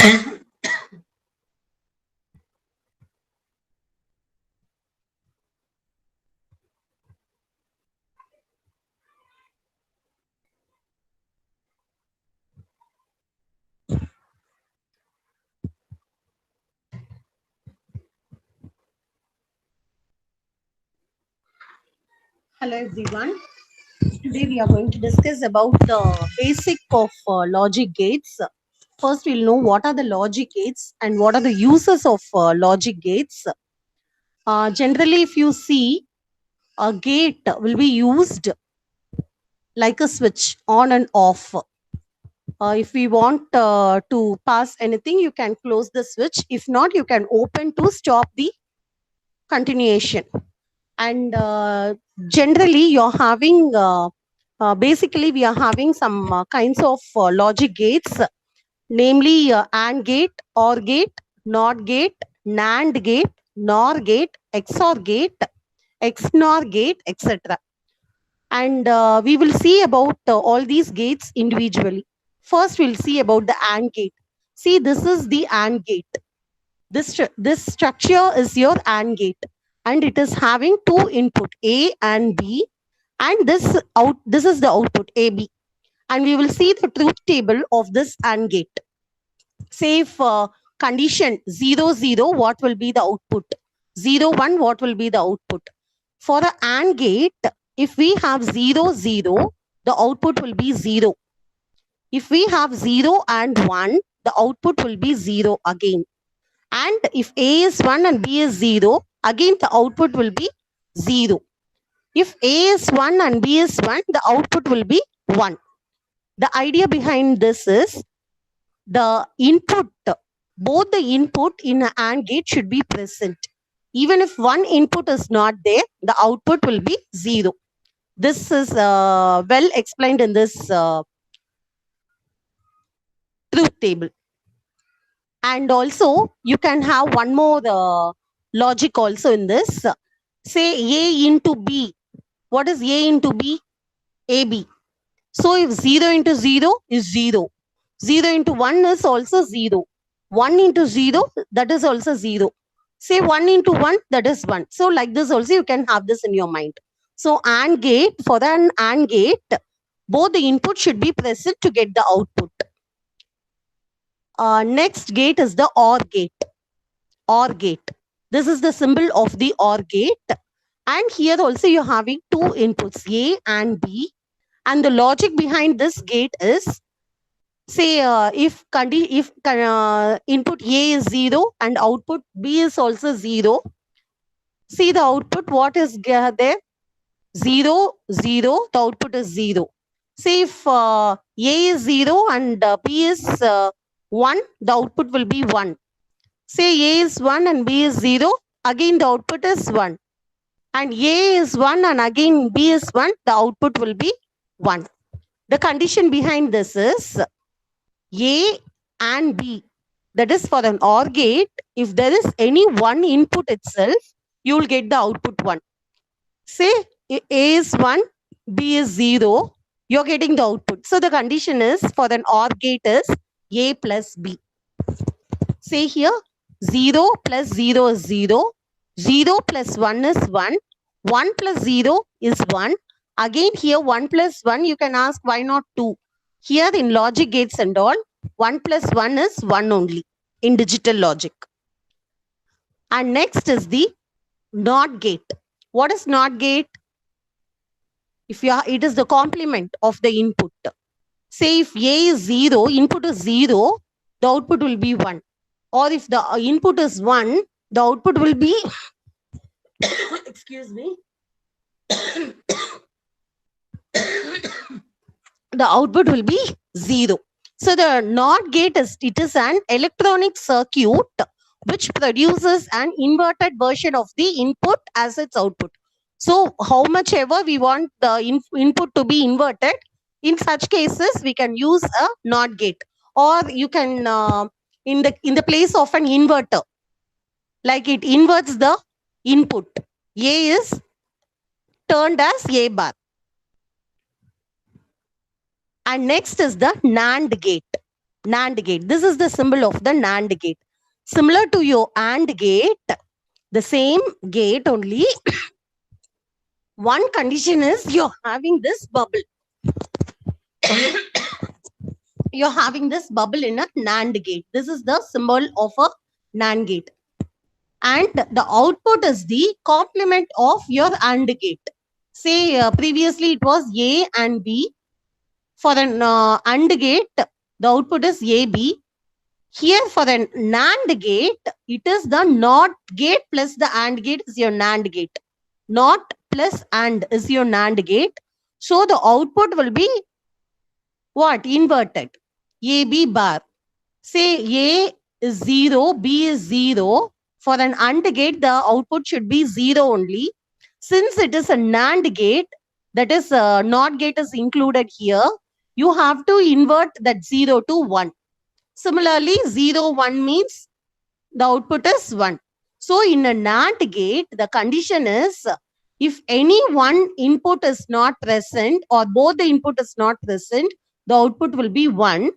Hello everyone. Today we are going to discuss about the basic of logic gates. First, we'll know what are the logic gates and what are the uses of logic gates. Generally, if you see, a gate will be used like a switch on and off. If we want to pass anything, you can close the switch. If not, you can open to stop the continuation. And generally, you're having basically we are having some kinds of logic gates, namely AND gate, OR gate, NOT gate, NAND gate, NOR gate, XOR gate, XNOR gate, etc. And we will see about all these gates individually. First, we'll see about the AND gate. See, this is the AND gate. This structure is your AND gate, and it is having two input A and B, and this is the output AB. And we will see the truth table of this AND gate. Say if condition 0 0, what will be the output? 0 1, what will be the output? For the AND gate, if we have 0 0, the output will be 0. If we have 0 and 1, the output will be 0 again. And if A is 1 and B is 0, again the output will be 0. If A is 1 and B is 1, the output will be 1. The idea behind this is the input, both the input in an AND gate should be present. Even if one input is not there, the output will be 0. This is well explained in this truth table. And also, you can have one more logic also in this. Say A into B. What is A into B? AB. So if 0 into 0 is 0. 0 into 1 is also 0. 1 into 0, that is also 0. Say 1 into 1, that is 1. So like this also, you can have this in your mind. So AND gate, for an AND gate, both the input should be present to get the output. Next gate is the OR gate. OR gate. This is the symbol of the OR gate. And here also you're having two inputs, A and B. And the logic behind this gate is, say if input A is 0 and output B is also 0. See the output, what is there? 0, 0, the output is 0. Say if A is 0 and B is 1, the output will be 1. Say A is 1 and B is 0, again the output is 1. And A is 1 and again B is 1, the output will be 1. The condition behind this is A and B. That is, for an OR gate, if there is any one input itself, you will get the output 1. Say A is 1, B is 0, you're getting the output. So the condition is, for an OR gate, is A plus B. Say here, 0 plus 0 is 0, 0 plus 1 is 1, 1 plus 0 is 1. Again here 1 plus 1, you can ask why not 2? Here in logic gates and all, 1 plus 1 is 1 only in digital logic. And next is the NOT gate. What is NOT gate? It is the complement of the input. Say if A is 0, input is 0, the output will be 1. Or if the input is 1, the output will be excuse me, the output will be 0. So the NOT gate is an electronic circuit which produces an inverted version of the input as its output. So how much ever we want the input to be inverted, in such cases we can use a NOT gate, or you can in the place of an inverter, like it inverts the input. A is turned as A bar. And next is the NAND gate. NAND gate. This is the symbol of the NAND gate. Similar to your AND gate, the same gate only. One condition is you're having this bubble. You're having this bubble in a NAND gate. This is the symbol of a NAND gate. And the output is the complement of your AND gate. Say previously it was A and B. For an AND gate, the output is AB. Here for an NAND gate, it is the NOT gate plus the AND gate is your NAND gate. NOT plus AND is your NAND gate. So the output will be what? Inverted. AB bar. Say A is 0, B is 0. For an AND gate, the output should be 0 only. Since it is a NAND gate, that is NOT gate is included here, you have to invert that 0 to 1. Similarly, 0, 1 means the output is 1. So in a NAND gate, the condition is if any one input is not present or both the input is not present, the output will be 1.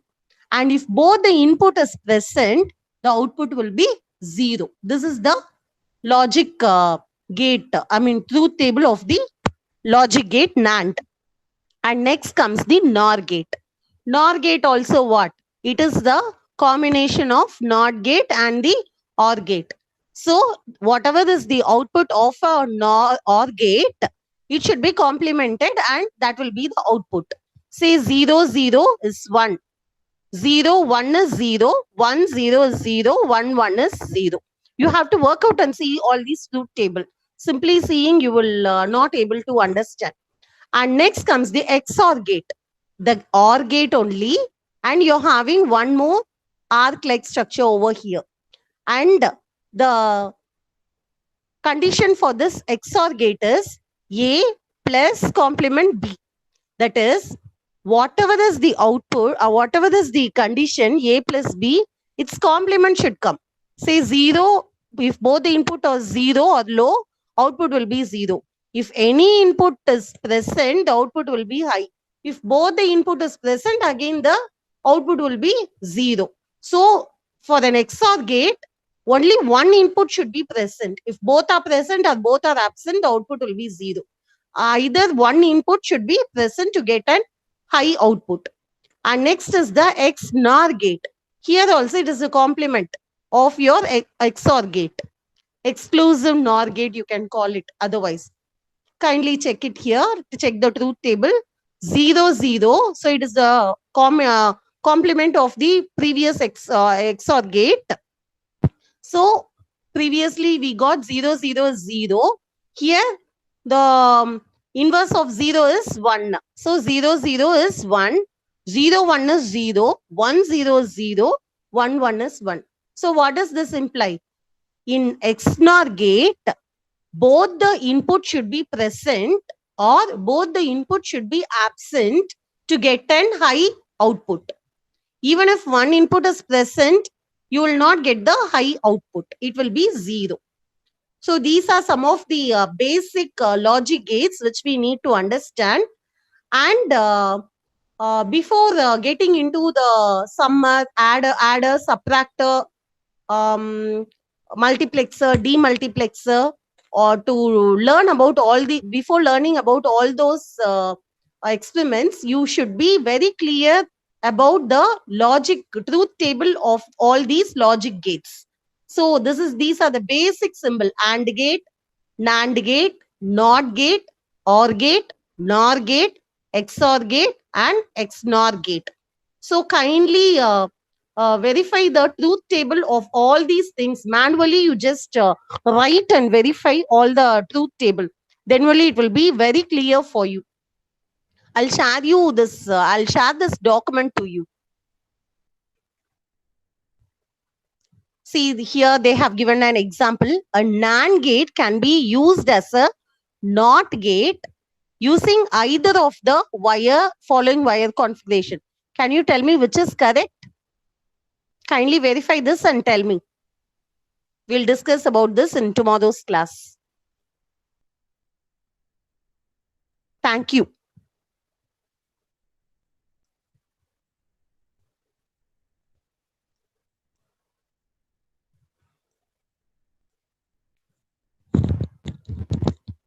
And if both the input is present, the output will be 0. This is the logic gate, truth table of the logic gate NAND. And next comes the NOR gate. NOR gate also what? It is the combination of NOT gate and the OR gate. So whatever is the output of a NOR OR gate, it should be complemented and that will be the output. Say 0, 0 is 1. 0, 1 is 0. 1, 0 is 0. 1, 1 is 0. You have to work out and see all these truth table. Simply seeing, you will not able to understand. And next comes the XOR gate. The OR gate only. And you're having one more arc-like structure over here. And the condition for this XOR gate is A plus complement B. That is, whatever is the output or whatever is the condition A plus B, its complement should come. Say 0, if both the input are 0 or low, output will be 0. If any input is present, the output will be high. If both the input is present, again the output will be 0. So for an XOR gate, only one input should be present. If both are present or both are absent, the output will be 0. Either one input should be present to get an high output. And next is the XNOR gate. Here also it is a complement of your XOR gate. Exclusive NOR gate you can call it otherwise. Kindly check it here to check the truth table. 0, 0. So it is the complement of the previous XOR gate. So previously we got 0, 0, 0. Here the inverse of 0 is 1. So 0, 0 is 1. 0, 1 is 0. 1, 0 is 0. 1, 1 is 1. So what does this imply? In XNOR gate, both the input should be present or both the input should be absent to get an high output. Even if one input is present, you will not get the high output. It will be 0. So these are some of the basic logic gates which we need to understand. And before getting into the summer, adder, subtractor, multiplexer, demultiplexer, or to learn about all the, before learning about all those experiments, you should be very clear about the logic truth table of all these logic gates. So these are the basic symbol: AND gate, NAND gate, NOT gate, OR gate, NOR gate, XOR gate, and XNOR gate. So kindly verify the truth table of all these things manually. You just write and verify all the truth table. Then only it will be very clear for you. I'll share you this. I'll share this document to you. See here they have given an example. A NAND gate can be used as a NOT gate using either of the following wire configuration. Can you tell me which is correct? Kindly verify this and tell me. We'll discuss about this in tomorrow's class. Thank you.